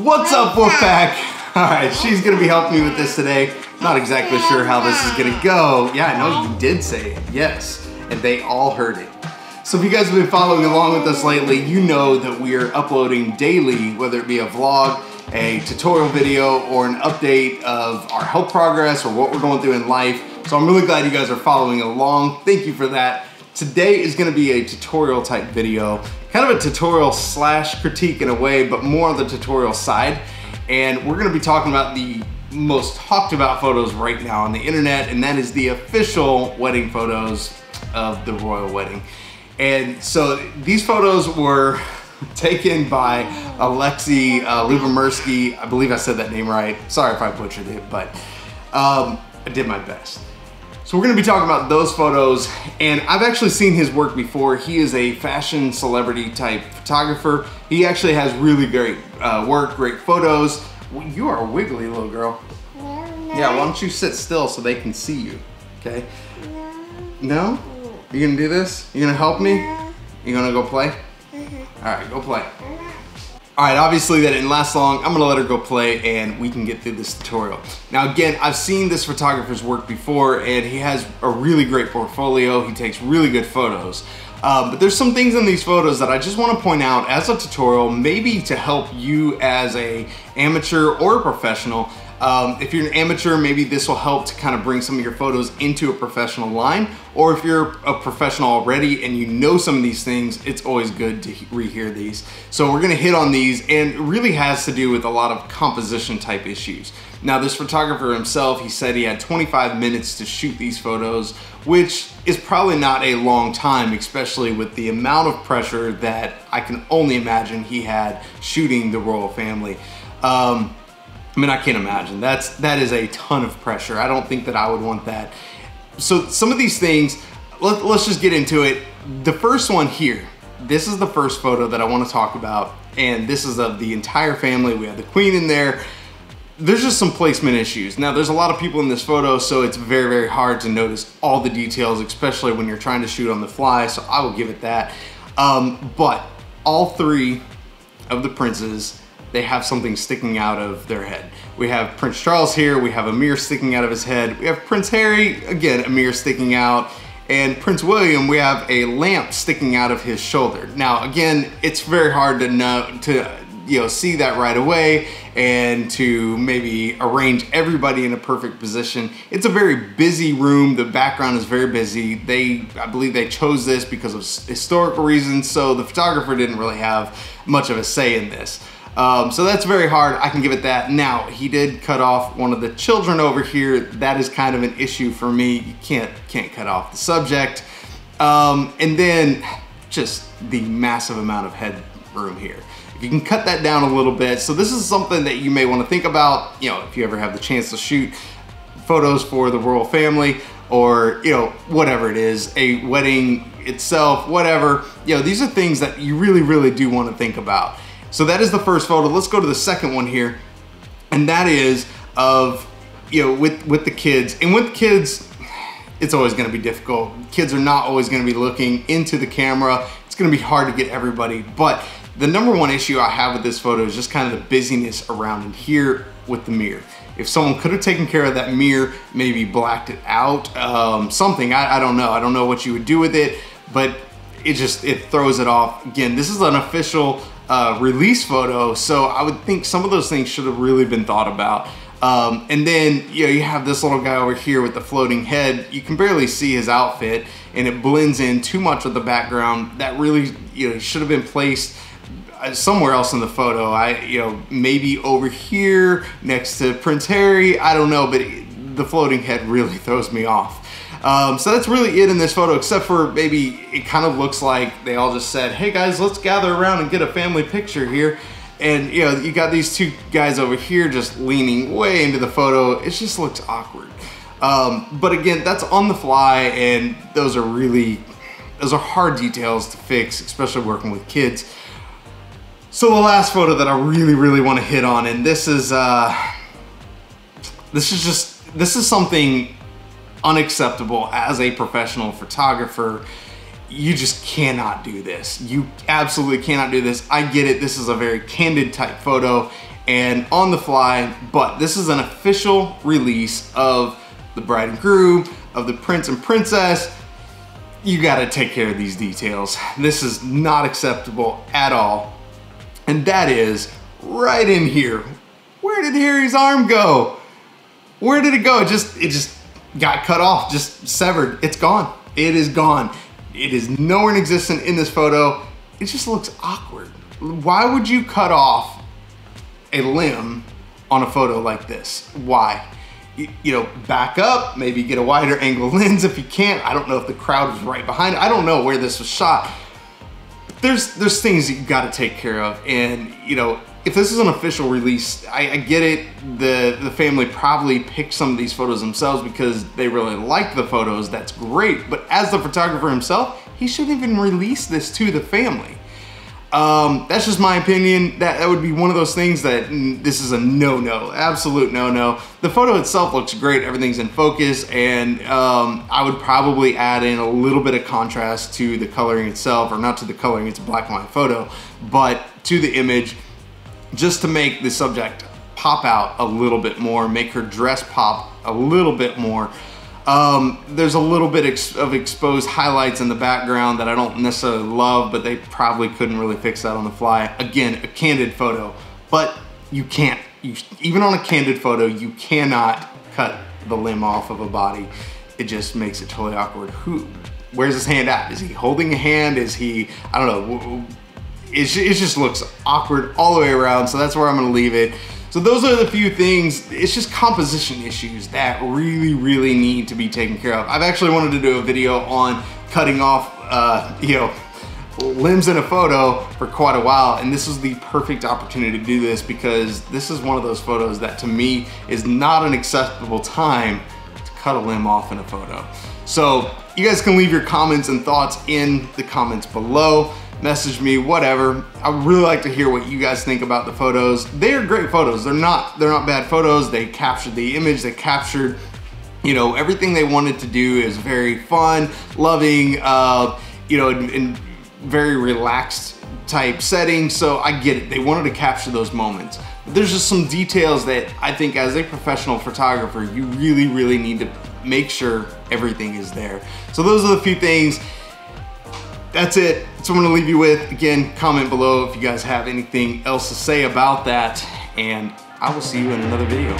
What's up, Wolfpack? All right, she's gonna be helping me with this today. Not exactly sure how this is gonna go. Yeah, I know you did say it, yes, and they all heard it. So if you guys have been following along with us lately, you know that we are uploading daily, whether it be a vlog, a tutorial video, or an update of our health progress or what we're going through in life. So I'm really glad you guys are following along. Thank you for that. Today is gonna be a tutorial type video, kind of a tutorial slash critique in a way, but more on the tutorial side. And we're gonna be talking about the most talked about photos right now on the internet, and that is the official wedding photos of the royal wedding. And so these photos were taken by Alexi Lubomirski. I believe I said that name right. Sorry if I butchered it, but I did my best. So we're gonna be talking about those photos, and I've actually seen his work before. He is a fashion celebrity type photographer. He actually has really great work, great photos. Well, you are a wiggly little girl. Yeah, why don't you sit still so they can see you, okay? No? You gonna do this? You gonna help me? You gonna go play? All right, go play. All right, obviously that didn't last long. I'm gonna let her go play and we can get through this tutorial. Now again, I've seen this photographer's work before and he has a really great portfolio. He takes really good photos. But there's some things in these photos that I just wanna point out as a tutorial, maybe to help you as a amateur or a professional. If you're an amateur, maybe this will help to kind of bring some of your photos into a professional line, or if you're a professional already and you know some of these things, it's always good to rehear these. So we're gonna hit on these, and it really has to do with a lot of composition type issues. Now this photographer himself, he said he had 25 minutes to shoot these photos, which is probably not a long time, especially with the amount of pressure that I can only imagine he had shooting the royal family. I mean, I can't imagine. That is a ton of pressure. I don't think that I would want that. So some of these things, let's just get into it. The first one here, this is the first photo that I want to talk about, and this is of the entire family. We have the queen in there. There's just some placement issues. Now, there's a lot of people in this photo, so it's very, very hard to notice all the details, especially when you're trying to shoot on the fly, so I will give it that. But all three of the princes, they have something sticking out of their head. We have Prince Charles here, we have a mirror sticking out of his head. We have Prince Harry, again, a mirror sticking out. And Prince William, we have a lamp sticking out of his shoulder. Now, again, it's very hard to see that right away and to maybe arrange everybody in a perfect position. It's a very busy room. The background is very busy. I believe they chose this because of historical reasons, so the photographer didn't really have much of a say in this. So that's very hard, I can give it that. Now, he did cut off one of the children over here. That is kind of an issue for me. You can't cut off the subject. And then just the massive amount of headroom here. If you can cut that down a little bit. So this is something that you may want to think about, if you ever have the chance to shoot photos for the royal family, or whatever it is, a wedding itself, whatever. These are things that you really, really do want to think about. So that is the first photo. Let's go to the second one here. And that is of, with the kids. And with kids, it's always gonna be difficult. Kids are not always gonna be looking into the camera. It's gonna be hard to get everybody. But the number one issue I have with this photo is just kind of the busyness around in here with the mirror. If someone could have taken care of that mirror, maybe blacked it out, something, I don't know. I don't know what you would do with it, but it throws it off. Again, this is an official release photo, so I would think some of those things should have really been thought about. And then you have this little guy over here with the floating head. You can barely see his outfit, and it blends in too much with the background. That really should have been placed somewhere else in the photo. Maybe over here next to Prince Harry. I don't know, but the floating head really throws me off. So that's really it in this photo, except for maybe it kind of looks like they all just said, hey guys, let's gather around and get a family picture here. And you got these two guys over here just leaning way into the photo. It just looks awkward. But again, that's on the fly, and those are hard details to fix, especially working with kids. So the last photo that I really, really want to hit on, and this is something unacceptable as a professional photographer. You just cannot do this. You absolutely cannot do this. I get it. This is a very candid type photo, and on the fly, but this is an official release of the bride and groom, of the prince and princess. You gotta take care of these details. This is not acceptable at all. And that is right in here. Where did Harry's arm go? Where did it go? It just got cut off, just severed. It's gone. It is gone. It is nowhere in existence in this photo. It just looks awkward. Why would you cut off a limb on a photo like this? Why? You know, back up, maybe get a wider angle lens if you can't. I don't know if the crowd was right behind it. I don't know where this was shot. There's things that you gotta take care of. And you know, if this is an official release, I get it. The family probably picked some of these photos themselves because they really like the photos. That's great. But as the photographer himself, he shouldn't even release this to the family. That's just my opinion. That would be one of those things that this is a no-no, absolute no-no. The photo itself looks great, everything's in focus, and I would probably add in a little bit of contrast to the coloring itself, or not to the coloring, it's a black and white photo, but to the image, just to make the subject pop out a little bit more, make her dress pop a little bit more. There's a little bit of exposed highlights in the background that I don't necessarily love, but they probably couldn't really fix that on the fly. Again, a candid photo, but you can't, even on a candid photo, you cannot cut the limb off of a body. It just makes it totally awkward. Where's his hand at? Is he holding a hand? Is he, I don't know. It just looks awkward all the way around, so that's where I'm gonna leave it. So those are the few things. It's just composition issues that really need to be taken care of. I've actually wanted to do a video on cutting off, you know, limbs in a photo for quite a while, and this was the perfect opportunity to do this because this is one of those photos that to me is not an acceptable time to cut a limb off in a photo. So you guys can leave your comments and thoughts in the comments below. Message me, whatever. I would really like to hear what you guys think about the photos. They are great photos. They're not bad photos. They captured the image. They captured, you know, everything they wanted to do. Is very fun, loving, you know, in very relaxed type setting. So I get it. They wanted to capture those moments. But there's just some details that I think as a professional photographer, you really need to make sure everything is there. So those are the few things. That's it. That's what I'm gonna leave you with. Again, comment below if you guys have anything else to say about that, and I will see you in another video.